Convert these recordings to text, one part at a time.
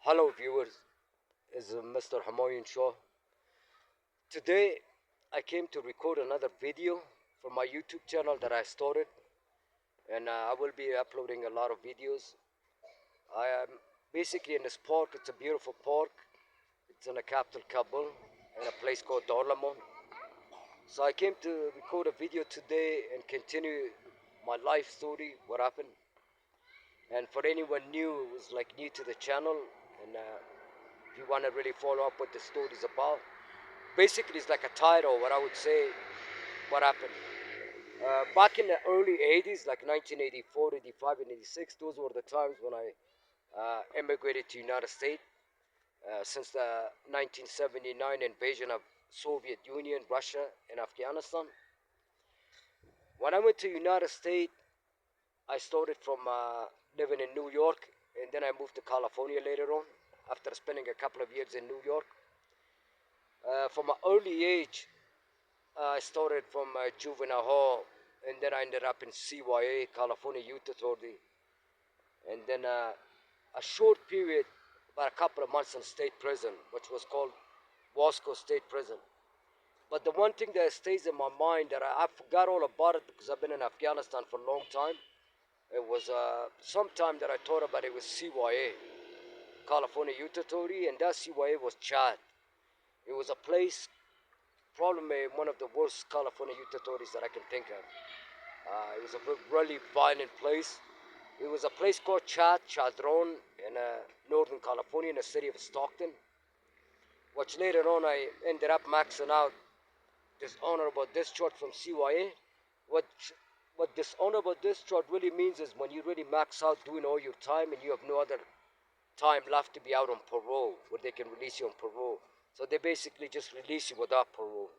Hello viewers, is Mr. Hamayan Shaw. Today I came to record another video for my YouTube channel that I started, and I will be uploading a lot of videos. I am basically in this park. It's a beautiful park. It's in the capital Kabul in a place called Darlamon. So I came to record a video today and continue my life story, what happened. And for anyone new who's like new to the channel, and if you want to really follow up what the story is about, basically it's like a title, what I would say, what happened. Back in the early 80s, like 1984, 85, and 86, those were the times when I immigrated to United States. Since the 1979 invasion of Soviet Union, Russia, and Afghanistan. When I went to United States, I started from living in New York, and then I moved to California later on after spending a couple of years in New York. From an early age, I started from juvenile hall, and then I ended up in CYA, California Youth Authority, and then a short period, about a couple of months in state prison, which was called Wasco State Prison. But the one thing that stays in my mind that I forgot all about it because I've been in Afghanistan for a long time. It was sometime that I thought about it was CYA, California Youth Authority, and that CYA was Chad. It was a place, probably one of the worst California youth authorities that I can think of. It was a really violent place. It was a place called Chadron, in Northern California, in the city of Stockton, which later on I ended up maxing out dishonorable discharge from CYA. What what dishonorable discharge really means is when you really max out doing all your time and you have no other time left to be out on parole, where they can release you on parole. So they basically just release you without parole.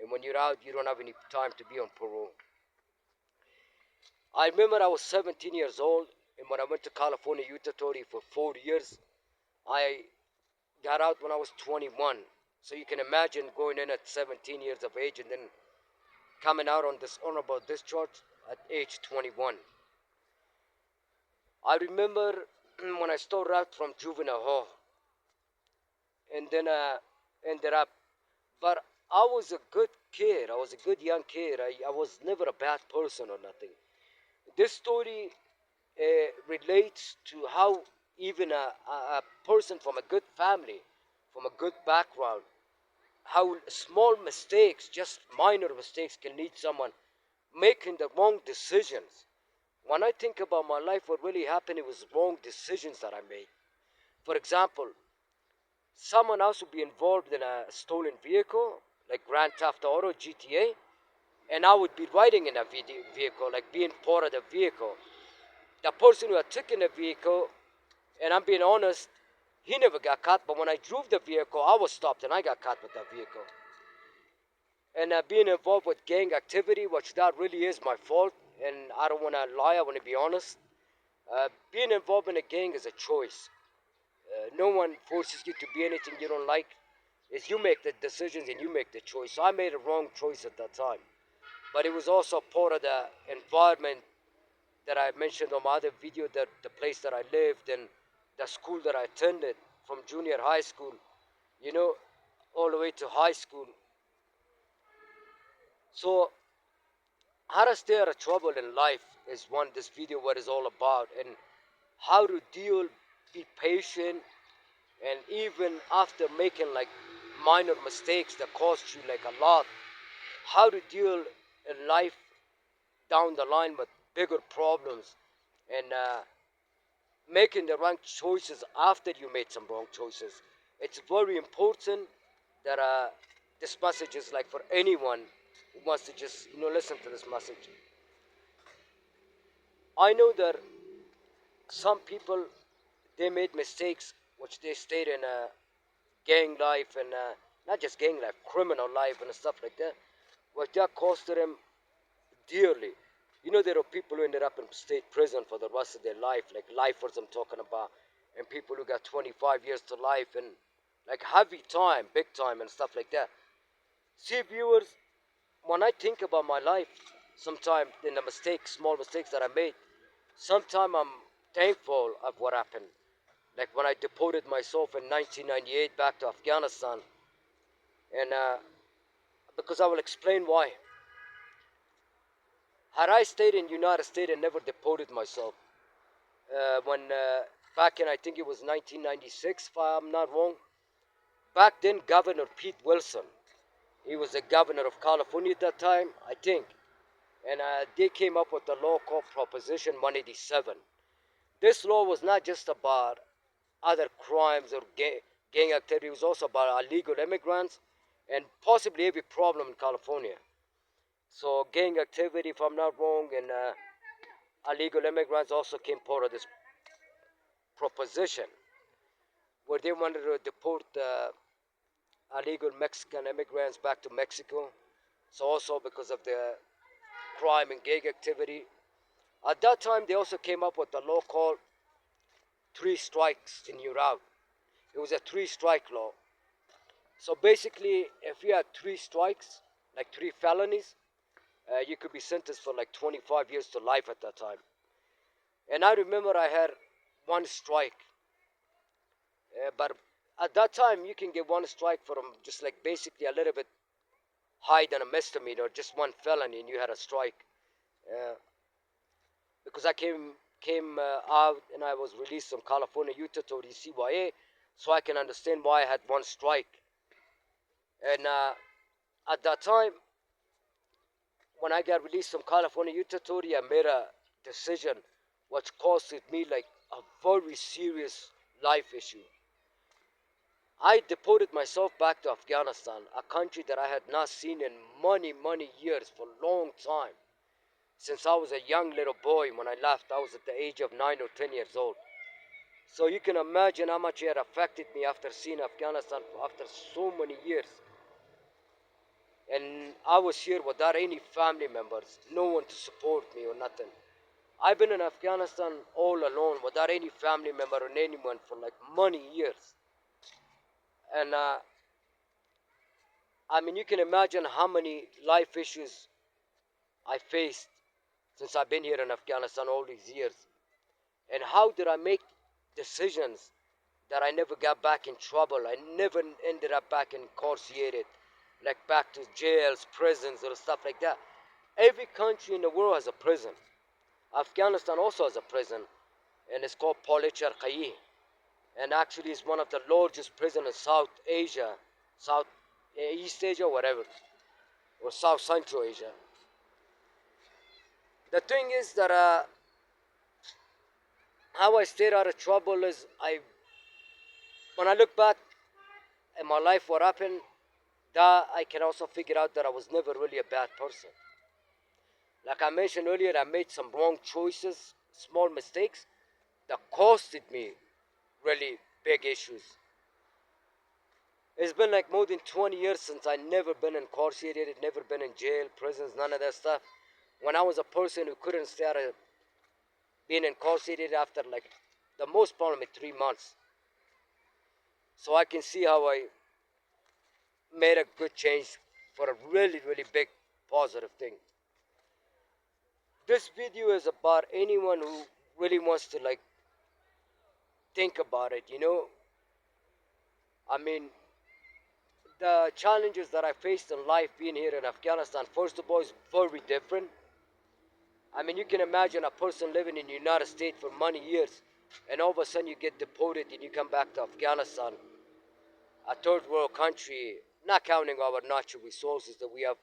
And when you're out, you don't have any time to be on parole. I remember I was 17 years old, and when I went to California Youth Authority for 4 years, I got out when I was 21. So you can imagine going in at 17 years of age and then coming out on dishonorable discharge at age 21. I remember when I started out from juvenile hall, and then ended up, but I was a good kid. I was a good young kid. I was never a bad person or nothing. This story relates to how even a person from a good family, from a good background, how small mistakes, just minor mistakes, can lead someone making the wrong decisions. When I think about my life, what really happened, it was wrong decisions that I made. For example, someone else would be involved in a stolen vehicle, like Grand Theft Auto, GTA, and I would be riding in a vehicle, like being part of the vehicle. The person who had taken the vehicle, and I'm being honest, he never got caught, but when I drove the vehicle, I was stopped and I got caught with that vehicle. And being involved with gang activity, which that really is my fault, and I don't want to lie, I want to be honest. Being involved in a gang is a choice. No one forces you to be anything you don't like. It's you make the decisions and you make the choice. So I made a wrong choice at that time. But it was also part of the environment that I mentioned on my other video, that the place that I lived and the school that I attended, from junior high school, you know, all the way to high school. So how to stay out of trouble in life is one this video what is all about, and how to deal, be patient, and even after making like minor mistakes that cost you like a lot, how to deal in life down the line with bigger problems, and making the right choices after you made some wrong choices. It's very important that this message is like for anyone who wants to just listen to this message. I know that some people, they made mistakes which they stayed in gang life, and not just gang life, criminal life and stuff like that, which that costed them dearly. There are people who ended up in state prison for the rest of their life, like lifers I'm talking about, and people who got 25 years to life, and like heavy time, big time, and stuff like that. See, viewers, when I think about my life, sometimes in the mistakes, small mistakes that I made, sometimes I'm thankful of what happened. like when I deported myself in 1998 back to Afghanistan. And because I will explain why. Had I stayed in United States and never deported myself, when back in, I think it was 1996, if I'm not wrong, back then Governor Pete Wilson, he was the governor of California at that time, I think, and they came up with the law called Proposition 187. This law was not just about other crimes or gang activity, it was also about illegal immigrants and possibly every problem in California. So gang activity, if I'm not wrong, and illegal immigrants also came part of this proposition, where they wanted to deport illegal Mexican immigrants back to Mexico. So also because of the crime and gang activity. At that time, they also came up with a law called three strikes and you're out. It was a three-strike law. So basically, if you had three strikes, like three felonies, you could be sentenced for like 25 years to life at that time. And I remember I had one strike. But at that time, you can get one strike from just like basically a little bit higher than a misdemeanor, just one felony, and you had a strike. Uh, because I came out and I was released from California, Utah to the CYA, so I can understand why I had one strike. And at that time, when I got released from California, Utah, I made a decision which costed me like a very serious life issue. I deported myself back to Afghanistan, a country that I had not seen in many years, for a long time. Since I was a young little boy when I left, I was at the age of 9 or 10 years old. So you can imagine how much it had affected me after seeing Afghanistan after so many years. And I was here without any family members, no one to support me or nothing. I've been in Afghanistan all alone without any family member or anyone for like many years. And I mean, you can imagine how many life issues I faced since I've been here in Afghanistan all these years. And how did I make decisions that I never got back in trouble? I never ended up back incarcerated, like back to jails, prisons, or stuff like that. Every country in the world has a prison. Afghanistan also has a prison, and it's called Police Sharqiyi. And actually, it's one of the largest prisons in South Asia, South East Asia, whatever, or South Central Asia. The thing is that how I stayed out of trouble is when I look back at my life, what happened, that I can also figure out that I was never really a bad person. Like I mentioned earlier, I made some wrong choices, small mistakes that costed me really big issues. It's been like more than 20 years since I never been incarcerated, never been in jail, prisons, none of that stuff. When I was a person who couldn't stay out of being incarcerated after like the most probably 3 months. So I can see how I made a good change for a really big positive thing. This video is about anyone who really wants to like think about it, you know. I mean, the challenges that I faced in life being here in Afghanistan, first of all, is very different. I mean, you can imagine a person living in the United States for many years, and all of a sudden you get deported and you come back to Afghanistan, a third world country, not counting our natural resources, that we have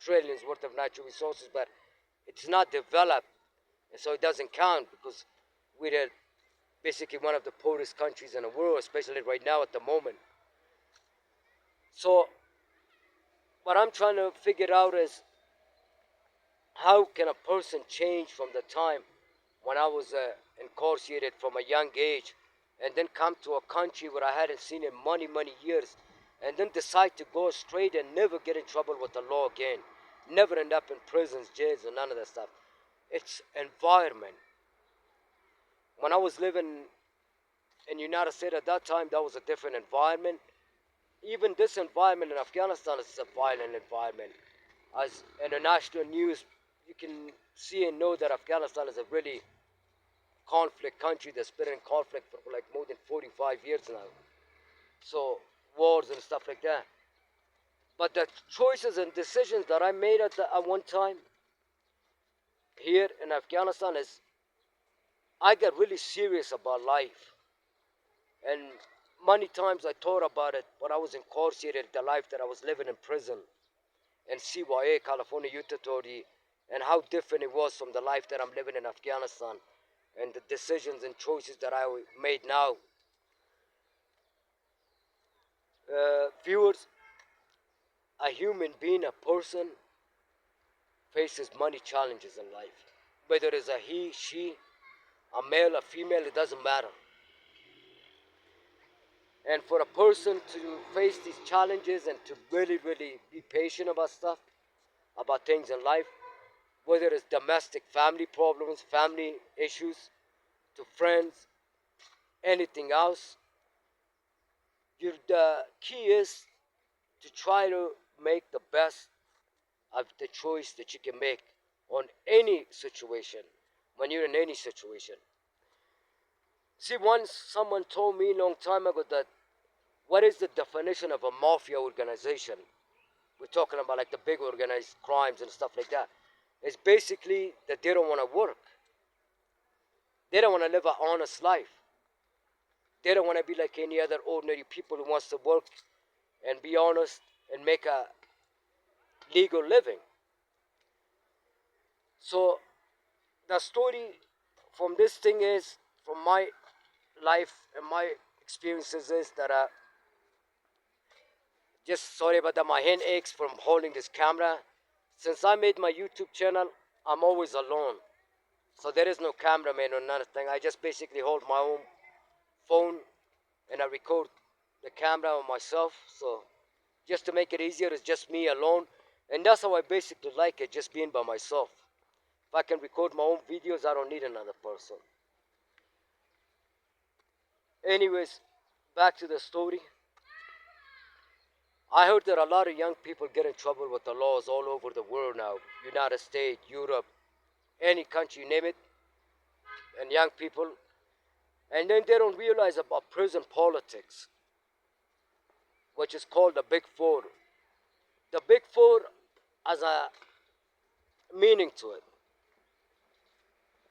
trillions worth of natural resources, but it's not developed, and so it doesn't count because we're basically one of the poorest countries in the world, especially right now at the moment. So what I'm trying to figure out is, how can a person change from the time when I was incarcerated from a young age, and then come to a country where I hadn't seen in many years, and then decide to go straight and never get in trouble with the law again, never end up in prisons, jails, and none of that stuff. It's environment. When I was living in the United States at that time, that was a different environment. Even this environment in Afghanistan is a violent environment. As in the national news, you can see and know that Afghanistan is a really conflict country that's been in conflict for like more than 45 years now. So wars and stuff like that. But the choices and decisions that I made at one time here in Afghanistan is I got really serious about life. And many times I thought about it when I was incarcerated, the life that I was living in prison in CYA, California Youth Authority, and how different it was from the life that I'm living in Afghanistan and the decisions and choices that I made now. Viewers, a human being, a person, faces many challenges in life. Whether it's a he, she, a male, a female, it doesn't matter. And for a person to face these challenges and to really, really be patient about stuff, about things in life, whether it's domestic family problems, family issues, to friends, anything else, the key is to try to make the best of the choice that you can make on any situation, when you're in any situation. See, once someone told me a long time ago that what is the definition of a mafia organization? We're talking about like the big organized crimes and stuff like that. It's basically that they don't want to work. They don't want to live an honest life. They don't want to be like any other ordinary people who wants to work and be honest and make a legal living. So the story from this thing is, from my life and my experiences, is that just sorry about that, my hand aches from holding this camera. Since I made my YouTube channel, I'm always alone. So there is no cameraman or nothing. I just basically hold my own phone and I record the camera on myself. So just to make it easier, it's just me alone. And that's how I basically like it, just being by myself. If I can record my own videos, I don't need another person. Anyways, back to the story. I heard that a lot of young people get in trouble with the laws all over the world now. United States, Europe, any country, you name it. And young people. And then they don't realize about prison politics, which is called the Big Four. The Big Four has a meaning to it.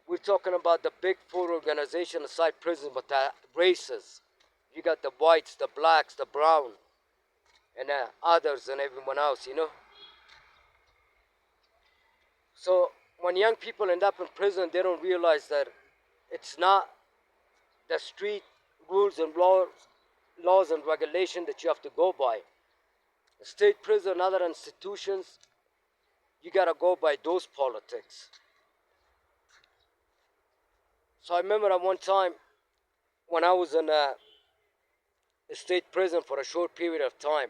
We're talking about the Big Four organization aside prison, but the races. You got the whites, the blacks, the brown, and others and everyone else, you know. So when young people end up in prison, they don't realize that it's not the street rules and laws and regulation that you have to go by. The state prison and other institutions, you gotta go by those politics. So I remember at one time when I was in a state prison for a short period of time.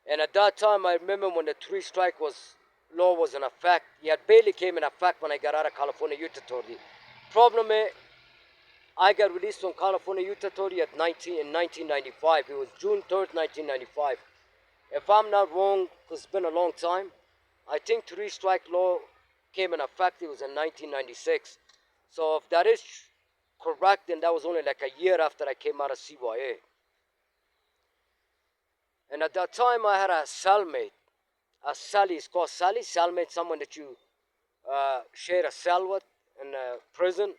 And at that time, I remember when the three-strike law was in effect. It barely came in effect when I got out of California Youth Authority. Problem is, I got released from California Youth Authority in 1995. It was June 3rd, 1995. If I'm not wrong, because it's been a long time, I think three-strike law came in effect, it was in 1996. So if that is correct, then that was only like a year after I came out of CYA. And at that time, I had a cellmate. It's called Sally. Cellmate, someone that you share a cell with in prison.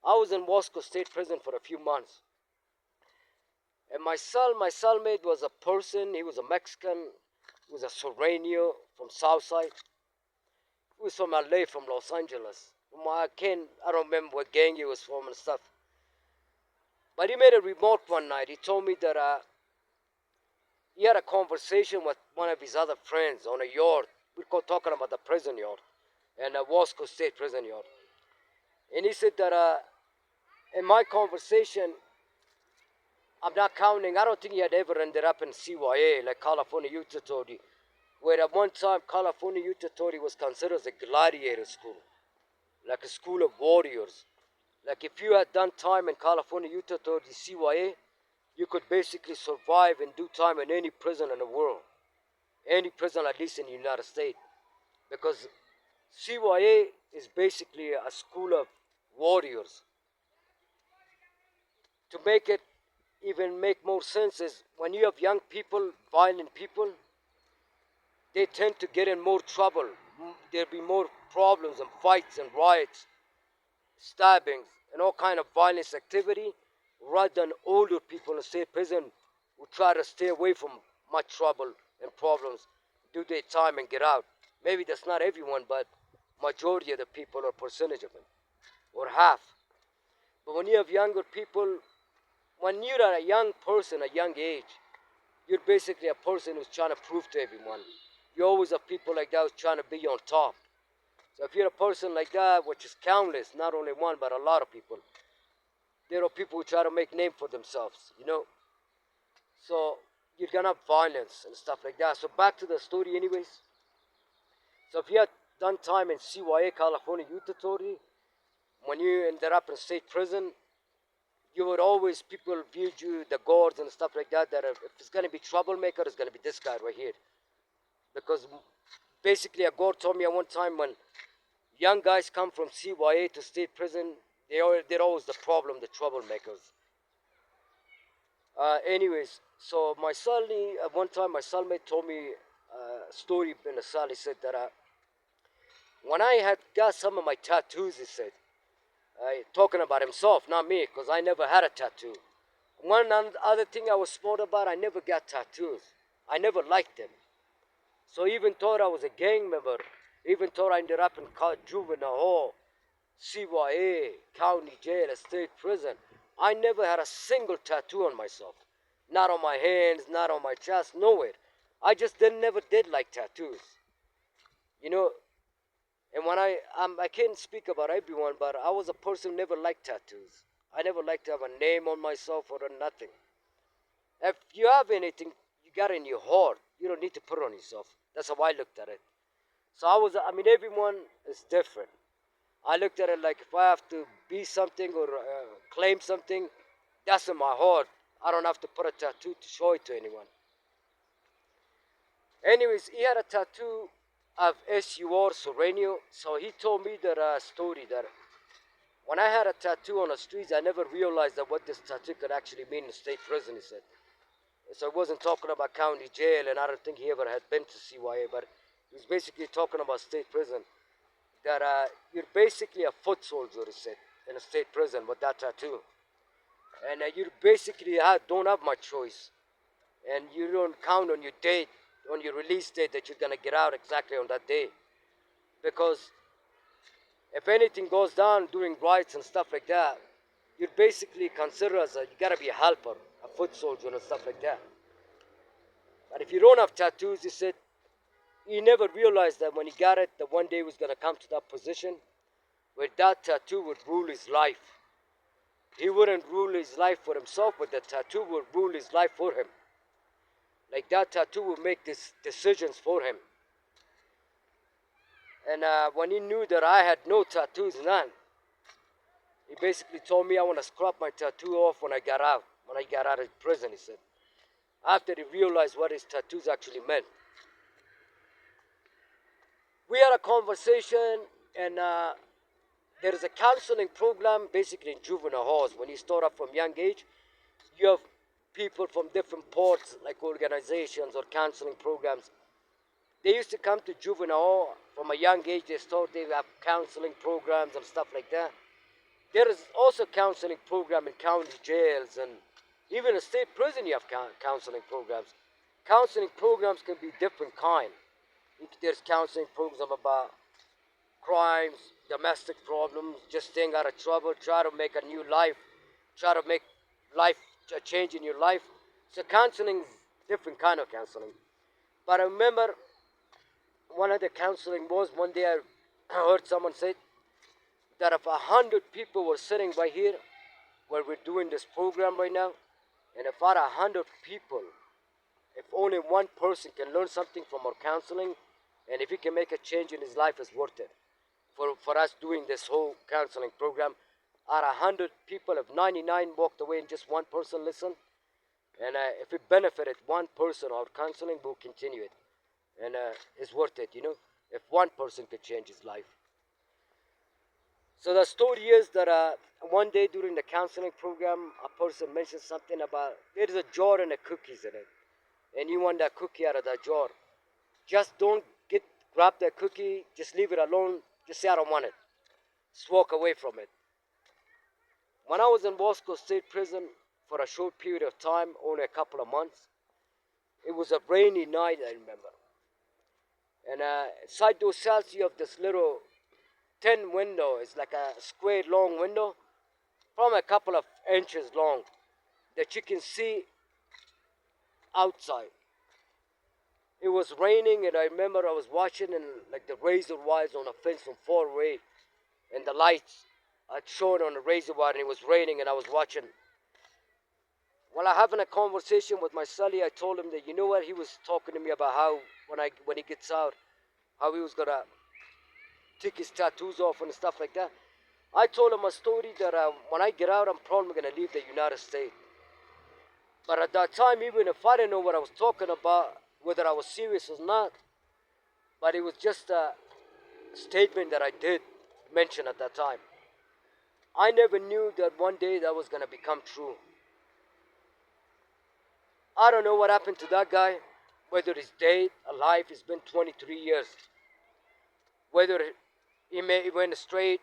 I was in Wasco State Prison for a few months. And my cellmate was a person, he was a Mexican, he was a Serrano from Southside. He was from LA, from Los Angeles. I don't remember what gang he was from and stuff. But he made a remark one night. He told me that he had a conversation with one of his other friends on a yard. We're talking about the prison yard, and a Wasco State prison yard. And he said that in my conversation, I'm not counting, I don't think he had ever ended up in CYA, like California Youth Authority, where at one time California Youth Authority was considered as a gladiator school, like a school of warriors. Like if you had done time in California Youth Authority, CYA, you could basically survive and do time in any prison in the world. Any prison, at least in the United States. Because CYA is basically a school of warriors. To make it even make more sense is when you have young people, violent people, they tend to get in more trouble. There'll be more problems and fights and riots, stabbings, and all kind of violence activity, rather than older people in state prison who try to stay away from much trouble and problems, do their time and get out. Maybe that's not everyone, but majority of the people or percentage of them, or half. But when you have younger people, when you're a young person, a young age, you're basically a person who's trying to prove to everyone. You always have people like that who's trying to be on top. So if you're a person like that, which is countless, not only one, but a lot of people, there are people who try to make name for themselves, you know. So you're gonna have violence and stuff like that. So back to the story anyways. So if you had done time in CYA, California Youth Authority, when you ended up in state prison, you would always, people viewed you, the guards and stuff like that, that if it's gonna be troublemaker, it's gonna be this guy right here. Because basically a guard told me at one time when young guys come from CYA to state prison, they're always the problem, the troublemakers. Anyways, so my cellmate, at one time my cellmate told me a story in the cell. He said that when I had got some of my tattoos, he said, talking about himself, not me, because I never had a tattoo. One other thing I was smart about, I never got tattoos. I never liked them. So even thought I was a gang member, even thought I ended up in juvenile hall, CYA, county jail, a state prison. I never had a single tattoo on myself. Not on my hands, not on my chest, nowhere. I just never did like tattoos. You know, and when I can't speak about everyone, but I was a person who never liked tattoos. I never liked to have a name on myself or nothing. If you have anything, you got it in your heart. You don't need to put it on yourself. That's how I looked at it. So I mean, everyone is different. I looked at it like if I have to be something or claim something, that's in my heart. I don't have to put a tattoo to show it to anyone. Anyways, he had a tattoo of SUR Sereno. So he told me that story that when I had a tattoo on the streets, I never realized that what this tattoo could actually mean in state prison, he said. So he wasn't talking about county jail, and I don't think he ever had been to CYA, but he was basically talking about state prison. That you're basically a foot soldier, he said, in a state prison with that tattoo. And you basically don't have much choice. And you don't count on your date, on your release date, that you're going to get out exactly on that day. Because if anything goes down during riots and stuff like that, you're basically considered as you got to be a helper, a foot soldier and stuff like that. But if you don't have tattoos, he said, he never realized that when he got it, that one day he was going to come to that position where that tattoo would rule his life. He wouldn't rule his life for himself, but the tattoo would rule his life for him. Like that tattoo would make these decisions for him. And when he knew that I had no tattoos, none, he basically told me I want to scrap my tattoo off when I got out. When I got out of prison, he said. After he realized what his tattoos actually meant. We had a conversation, and there is a counseling program basically in juvenile halls. When you start off from young age, you have people from different ports, like organizations or counseling programs. They used to come to juvenile hall from a young age. They have counseling programs and stuff like that. There is also counseling program in county jails, and even in state prison you have counseling programs. Counseling programs can be different kind. There's counseling programs about crimes, domestic problems, just staying out of trouble, try to make a new life, try to make life a change in your life. So counseling is different kind of counseling. But I remember one of the counseling was one day I heard someone say that if 100 people were sitting right here where we're doing this program right now, and if out of 100 people, if only one person can learn something from our counseling, and if he can make a change in his life, it's worth it. For us doing this whole counseling program, out of 100 people, if 99 walked away and just one person listened, and if it benefited one person, our counseling will continue it. And it's worth it, you know, if one person could change his life. So the story is that one day during the counseling program, a person mentioned something about there's a jar and a cookies in it, and you want that cookie out of that jar. Just don't grab that cookie. Just leave it alone. Just say I don't want it. Just walk away from it. When I was in Bosco State Prison for a short period of time, only a couple of months, it was a rainy night, I remember. And inside those cells, you have this little tin window. It's like a square long window, probably a couple of inches long, that you can see outside. It was raining, and I remember I was watching and like the razor wires on a fence from far away, and the lights had shone on the razor wire, and it was raining, and I was watching. While I having a conversation with my Sully, I told him that you know what, he was talking to me about how when he gets out, how he was gonna take his tattoos off and stuff like that. I told him a story that when I get out, I'm probably gonna leave the United States. But at that time, even if I didn't know what I was talking about, whether I was serious or not, but it was just a statement that I did mention at that time. I never knew that one day that was gonna become true. I don't know what happened to that guy, whether he's dead, alive, it's been 23 years. Whether he went straight,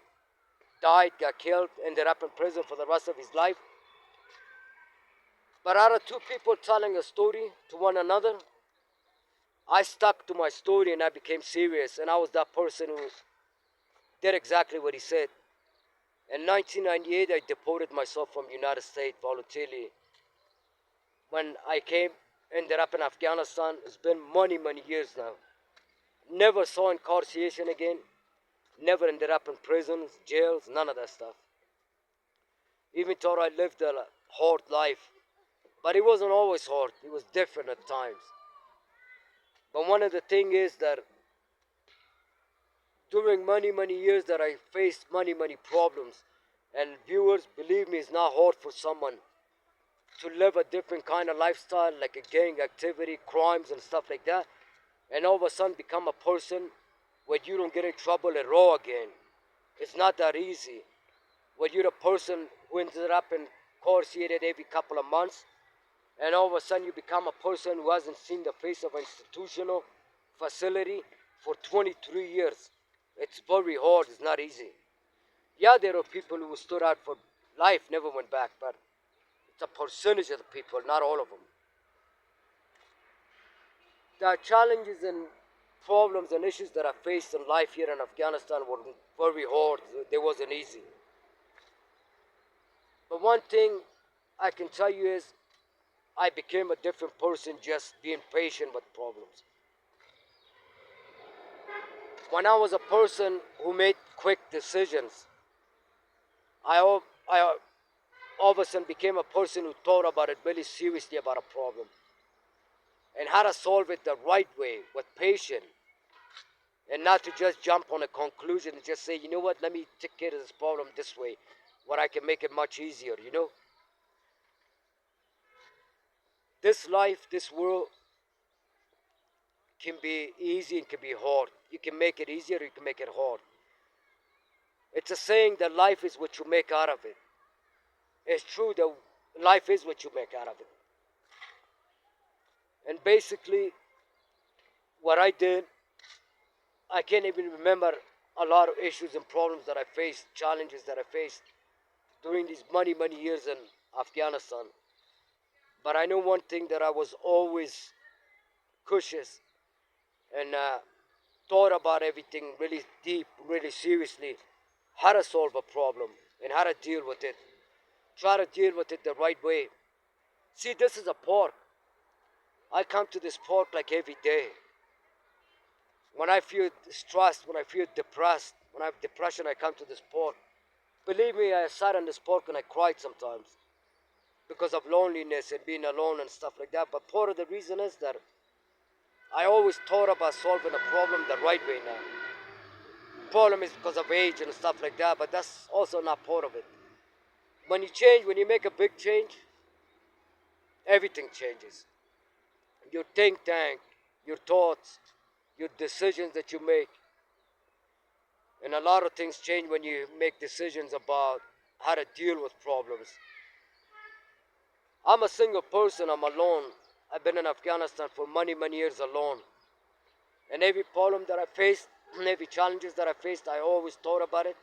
died, got killed, ended up in prison for the rest of his life. But out of two people telling a story to one another, I stuck to my story and I became serious. And I was that person who did exactly what he said. In 1998, I deported myself from United States voluntarily. When I came, ended up in Afghanistan, it's been many, many years now. Never saw incarceration again. Never ended up in prisons, jails, none of that stuff. Even thought I lived a hard life. But it wasn't always hard. It was different at times. But one of the things is that during many, many years that I faced many, many problems. And viewers, believe me, it's not hard for someone to live a different kind of lifestyle, like a gang activity, crimes and stuff like that. And all of a sudden become a person where you don't get in trouble at all again. It's not that easy. Where you're a person who ended up incarcerated every couple of months, and all of a sudden you become a person who hasn't seen the face of an institutional facility for 23 years. It's very hard, it's not easy. Yeah, there are people who stood out for life, never went back, but it's a percentage of the people, not all of them. The challenges and problems and issues that I faced in life here in Afghanistan were very hard. They wasn't easy. But one thing I can tell you is I became a different person just being patient with problems. When I was a person who made quick decisions, I all of a sudden became a person who thought about it really seriously about a problem and how to solve it the right way with patience and not to just jump on a conclusion and just say, you know what, let me take care of this problem this way, where I can make it much easier, you know? This life, this world can be easy and can be hard. You can make it easier, you can make it hard. It's a saying that life is what you make out of it. It's true that life is what you make out of it. And basically, what I did, I can't even remember a lot of issues and problems that I faced, challenges that I faced during these many, many years in Afghanistan. But I know one thing, that I was always cautious and thought about everything really deep, really seriously, how to solve a problem and how to deal with it. Try to deal with it the right way. See, this is a park. I come to this park like every day. When I feel stressed, when I feel depressed, when I have depression, I come to this park. Believe me, I sat on this park and I cried sometimes because of loneliness and being alone and stuff like that. But part of the reason is that I always thought about solving a problem the right way now. Problem is because of age and stuff like that, but that's also not part of it. When you change, when you make a big change, everything changes. Your think tank, your thoughts, your decisions that you make. And a lot of things change when you make decisions about how to deal with problems. I'm a single person, I'm alone. I've been in Afghanistan for many, many years alone. And every problem that I faced, every challenges that I faced, I always thought about it.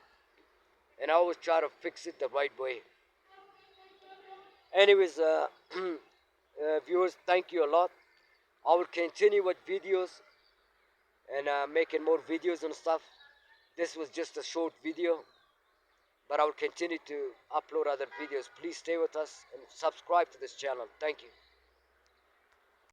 And I always try to fix it the right way. Anyways, viewers, thank you a lot. I will continue with videos and making more videos and stuff. This was just a short video, but I will continue to upload other videos. Please stay with us and subscribe to this channel. Thank you.